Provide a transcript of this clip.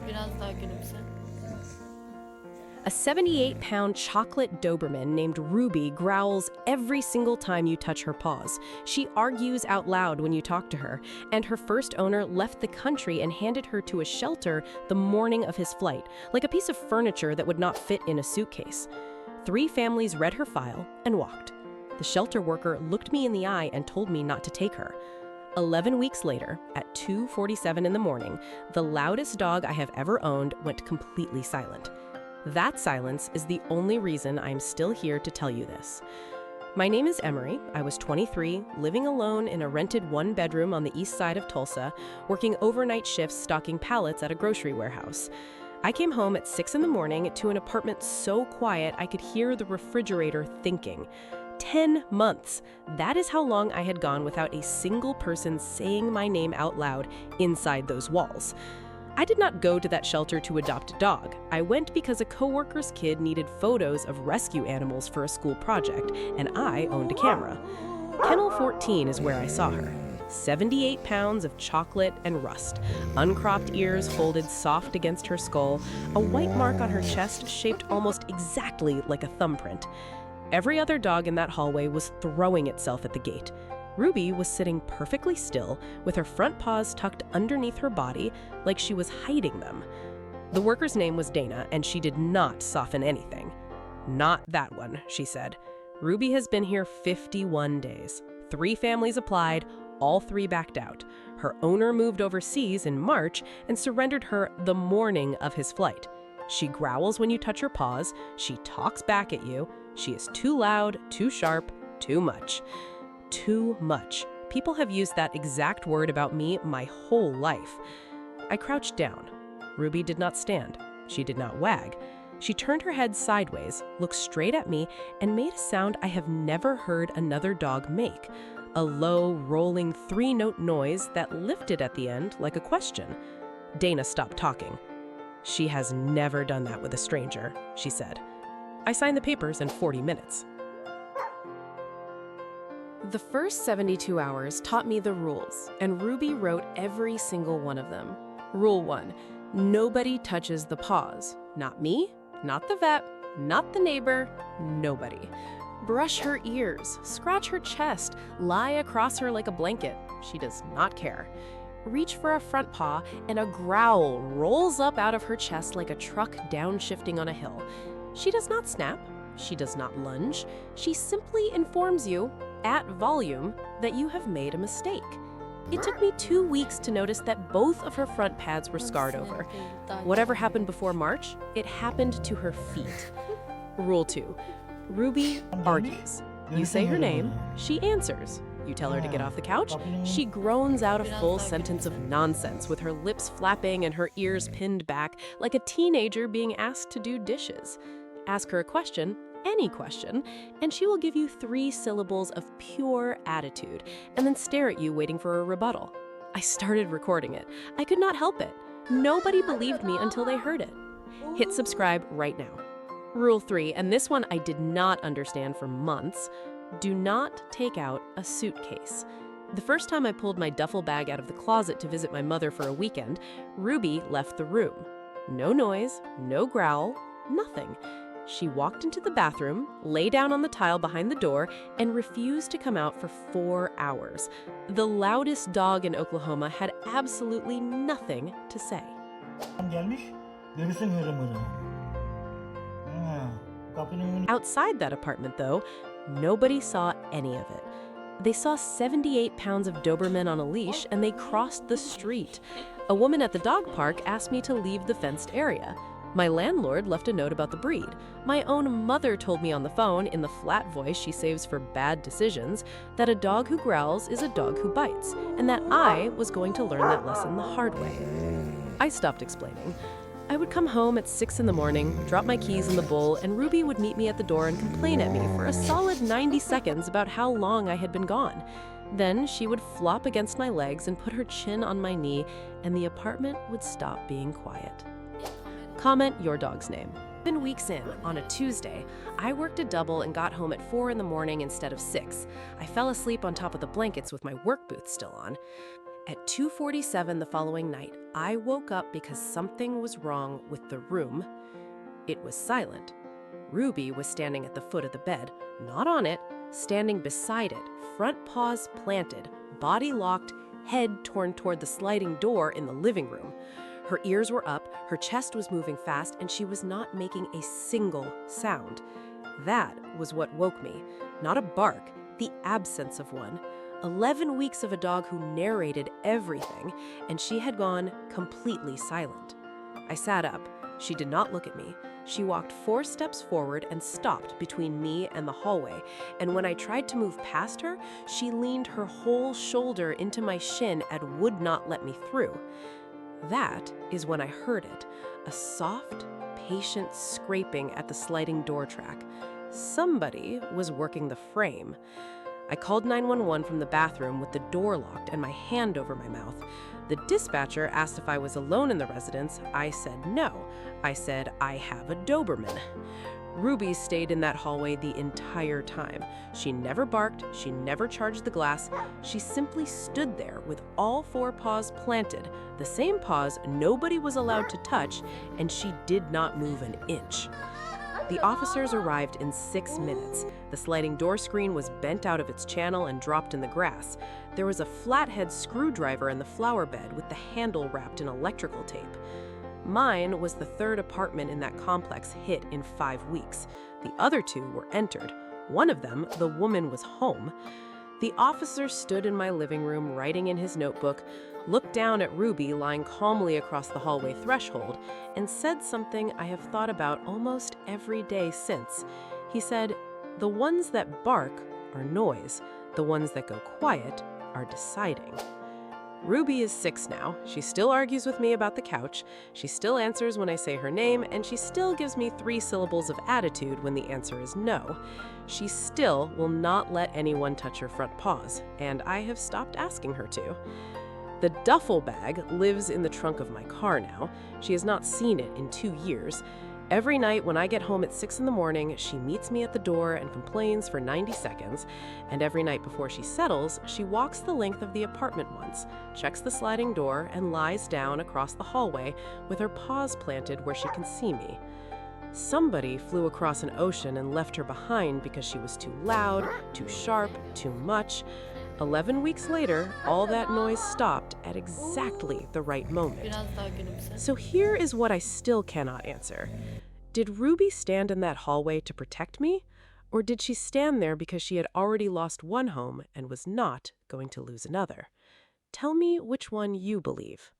Biraz daha gülümse. A 78-pound chocolate Doberman named Ruby growls every single time you touch her paws. She argues out loud when you talk to her, and her first owner left the country and handed her to a shelter the morning of his flight, like a piece of furniture that would not fit in a suitcase. 3 families read her file and walked. The shelter worker looked me in the eye and told me not to take her. 11 weeks later, at 2:47 in the morning, the loudest dog I have ever owned went completely silent. That silence is the only reason I'm still here to tell you this. My name is Emery. I was 23, living alone in a rented 1-bedroom on the east side of Tulsa, working overnight shifts stocking pallets at a grocery warehouse. I came home at 6 in the morning to an apartment so quiet I could hear the refrigerator thinking. 10 months. That is how long I had gone without a single person saying my name out loud inside those walls. I did not go to that shelter to adopt a dog. I went because a coworker's kid needed photos of rescue animals for a school project, and I owned a camera. Kennel 14 is where I saw her. 78 pounds of chocolate and rust, uncropped ears folded soft against her skull, a white mark on her chest shaped almost exactly like a thumbprint. Every other dog in that hallway was throwing itself at the gate. Ruby was sitting perfectly still, with her front paws tucked underneath her body, like she was hiding them. The worker's name was Dana, and she did not soften anything. "Not that one," she said. "Ruby has been here 51 days. 3 families applied, all 3 backed out. Her owner moved overseas in March and surrendered her the morning of his flight. She growls when you touch her paws, she talks back at you, she is too loud, too sharp, too much." Too much. People have used that exact word about me my whole life. I crouched down. Ruby did not stand. She did not wag. She turned her head sideways, looked straight at me, and made a sound I have never heard another dog make. A low, rolling 3-note noise that lifted at the end like a question. Dana stopped talking. "She has never done that with a stranger," she said. I signed the papers in 40 minutes. The first 72 hours taught me the rules, and Ruby wrote every single one of them. Rule 1, nobody touches the paws. Not me, not the vet, not the neighbor, nobody. Brush her ears, scratch her chest, lie across her like a blanket. She does not care. Reach for a front paw, and a growl rolls up out of her chest like a truck downshifting on a hill. She does not snap. She does not lunge. She simply informs you, at volume, that you have made a mistake. It took me 2 weeks to notice that both of her front pads were scarred over. Whatever happened before March, it happened to her feet. Rule 2, Ruby argues. You say her name, she answers. You tell her to get off the couch, she groans out a full sentence of nonsense with her lips flapping and her ears pinned back like a teenager being asked to do dishes. Ask her a question, any question, and she will give you 3 syllables of pure attitude and then stare at you waiting for a rebuttal. I started recording it. I could not help it. Nobody believed me until they heard it. Hit subscribe right now. Rule 3, and this one I did not understand for months, do not take out a suitcase. The first time I pulled my duffel bag out of the closet to visit my mother for a weekend, Ruby left the room. No noise, no growl, nothing. She walked into the bathroom, lay down on the tile behind the door, and refused to come out for 4 hours. The loudest dog in Oklahoma had absolutely nothing to say. Outside that apartment, though, nobody saw any of it. They saw 78 pounds of Doberman on a leash, and they crossed the street. A woman at the dog park asked me to leave the fenced area. My landlord left a note about the breed. My own mother told me on the phone, in the flat voice she saves for bad decisions, that a dog who growls is a dog who bites, and that I was going to learn that lesson the hard way. I stopped explaining. I would come home at 6 in the morning, drop my keys in the bowl, and Ruby would meet me at the door and complain at me for a solid 90 seconds about how long I had been gone. Then she would flop against my legs and put her chin on my knee, and the apartment would stop being quiet. Comment your dog's name. 7 weeks in, on a Tuesday, I worked a double and got home at 4 in the morning instead of 6. I fell asleep on top of the blankets with my work boots still on. At 2:47 the following night, I woke up because something was wrong with the room. It was silent. Ruby was standing at the foot of the bed, not on it, standing beside it, front paws planted, body locked, head torn toward the sliding door in the living room. Her ears were up, her chest was moving fast, and she was not making a single sound. That was what woke me. Not a bark, the absence of one. 11 weeks of a dog who narrated everything, and she had gone completely silent. I sat up. She did not look at me. She walked 4 steps forward and stopped between me and the hallway, and when I tried to move past her, she leaned her whole shoulder into my shin and would not let me through. That is when I heard it, a soft, patient scraping at the sliding door track. Somebody was working the frame. I called 911 from the bathroom with the door locked and my hand over my mouth. The dispatcher asked if I was alone in the residence. I said no. I said, I have a Doberman. Ruby stayed in that hallway the entire time. She never barked, she never charged the glass. She simply stood there with all 4 paws planted, the same paws nobody was allowed to touch, and she did not move an inch. The officers arrived in 6 minutes. The sliding door screen was bent out of its channel and dropped in the grass. There was a flathead screwdriver in the flower bed with the handle wrapped in electrical tape. Mine was the 3rd apartment in that complex hit in 5 weeks. The other 2 were entered. One of them, the woman, was home. The officer stood in my living room writing in his notebook, looked down at Ruby lying calmly across the hallway threshold, and said something I have thought about almost every day since. He said, "The ones that bark are noise. The ones that go quiet are deciding." Ruby is 6 now. She still argues with me about the couch. She still answers when I say her name, and she still gives me 3 syllables of attitude when the answer is no. She still will not let anyone touch her front paws, and I have stopped asking her to. The duffel bag lives in the trunk of my car now. She has not seen it in 2 years. Every night when I get home at 6 in the morning, she meets me at the door and complains for 90 seconds. And every night before she settles, she walks the length of the apartment once, checks the sliding door, and lies down across the hallway with her paws planted where she can see me. Somebody flew across an ocean and left her behind because she was too loud, too sharp, too much. 11 weeks later, all that noise stopped at exactly the right moment. Biraz daha gülümse. So here is what I still cannot answer. Did Ruby stand in that hallway to protect me? Or did she stand there because she had already lost one home and was not going to lose another? Tell me which one you believe.